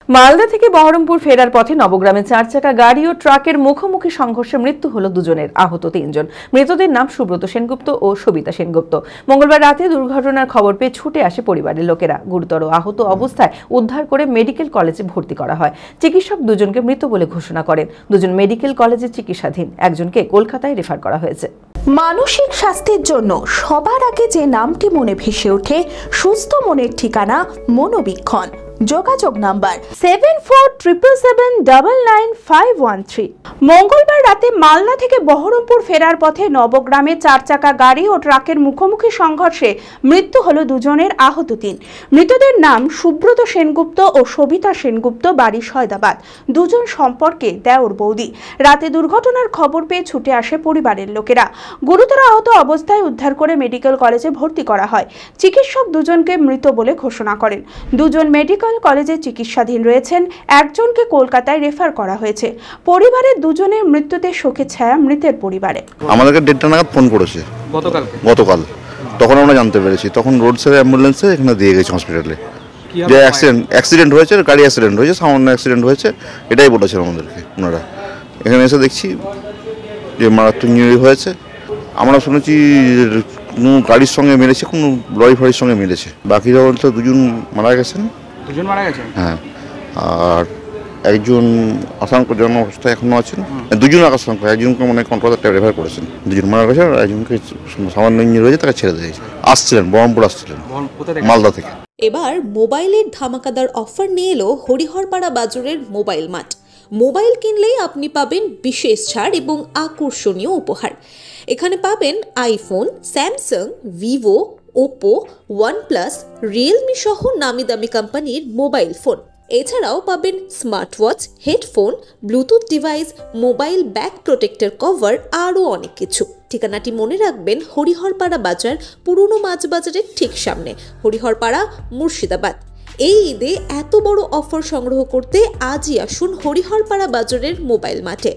মালদা থেকে বহরমপুর ফেরার পথে নবগ্রামে 4 চাকা গাড়ি ও ট্রাকের মুখোমুখি সংঘর্ষে মৃত্যু হল দুজনের, আহত 3 জন। মৃতদের নাম সুব্রত সেনগুপ্ত ও সবিতা সেনগুপ্ত। মঙ্গলবার রাতে দুর্ঘটনার খবর পেয়ে ছুটে আসে পরিবারের লোকেরা। গুরুতর আহত অবস্থায় উদ্ধার করে মেডিকেল কলেজে ভর্তি করা হয়। চিকিৎসক দুজনকে মৃত বলে ঘোষণা করেন। দুজন মেডিকেল কলেজে চিকিৎসাধীন, একজনকে কলকাতায় রেফার করা হয়েছে। মানসিক স্বাস্থ্যের জন্য সবার আগে যে নামটি মনে ভেসে ওঠে, সুস্থ মনের ঠিকানা মনোবীক্ষণ। যোগাযোগ নাম্বার 7477799513। মঙ্গলবার রাতে মালদা থেকে বহরমপুর ফেরার পথে নবগ্রামে 4 চাকা গাড়ি ও ট্রাকের মুখোমুখি সংঘর্ষে মৃত্যু হল দুজনের, আহত 3। মৃতদের নাম সুব্রত সেনগুপ্ত ও সবিতা সেনগুপ্ত, বাড়ি সয়দাবাদ। দুজন সম্পর্কে দেওর বৌদি। রাতে দুর্ঘটনার খবর পেয়ে ছুটে আসে পরিবারের লোকেরা। গুরুতর আহত অবস্থায় উদ্ধার করে মেডিকেল কলেজে ভর্তি করা হয়। চিকিৎসক দুজনকে মৃত বলে ঘোষণা করেন। দুজন মেডিকেল কলেজে চিকিৎসাধীন রয়েছেন, একজনকে কলকাতায় রেফার করা হয়েছে। পরিবারের দুজনের মৃত্যুতে শোকের ছায়া মৃতের পরিবারে। আমাদেরকে 1:30 নাগাদ ফোন করেছে গতকাল। তখন আমরা জানতে পেরেছি, তখন রোড সাইড অ্যাম্বুলেন্সে এখানে দিয়ে গেছে হসপিটালে। যে অ্যাক্সিডেন্ট হয়েছে, গাড়ি অ্যাক্সিডেন্ট হয়েছে, সামান্য অ্যাক্সিডেন্ট হয়েছে, এটাই বলেছেন আমাদেরকে ওনারা। এখানে এসে দেখছি যে মারাত্মক ইঞ্জুরি হয়েছে। আমরা শুনেছি কোনো গাড়ির সঙ্গে মেরেছে, কোনো লরি ফাড়ির সঙ্গে মেরেছে। বাকিরা বলতে দুজন মারা গেছেন। হ্যাঁ, আর একজন আশঙ্কাজনক অবস্থায় এখনো আছেন। দুজন আশঙ্কা, একজনকে মনে হয় কন্ট্রোলার রেফার করেছেন। দুজন মারা গেছে, আর একজনকে সামান্য ইঞ্জুরি হয়েছে, তাকে ছেড়ে দিয়েছে। আসছিলেন বহরমপুর, আসছিলেন মালদা থেকে। এবার মোবাইলের ধামাকাদার অফার নিয়ে এলো হরিহরপাড়া বাজারের মোবাইল মার্ট। মোবাইল কিনলেই আপনি পাবেন বিশেষ ছাড় এবং আকর্ষণীয় উপহার। এখানে পাবেন iPhone, Samsung, Vivo, Oppo, OnePlus, Realme সহ নামি দামি কোম্পানির মোবাইল ফোন। এছাড়াও পাবেন smart watch, headphone, Bluetooth device, mobile back protector cover, আরও অনেক কিছু। ঠিকানাটি মনে রাখবেন, হরিহরপাড়া বাজার, পুরনো মাছ বাজারের ঠিক সামনে, হরিহরপাড়া, মুর্শিদাবাদ। এই ঈদে এত বড় অফার সংগ্রহ করতে আজই আসুন হরিহরপাড়া বাজারের মোবাইল মার্টে।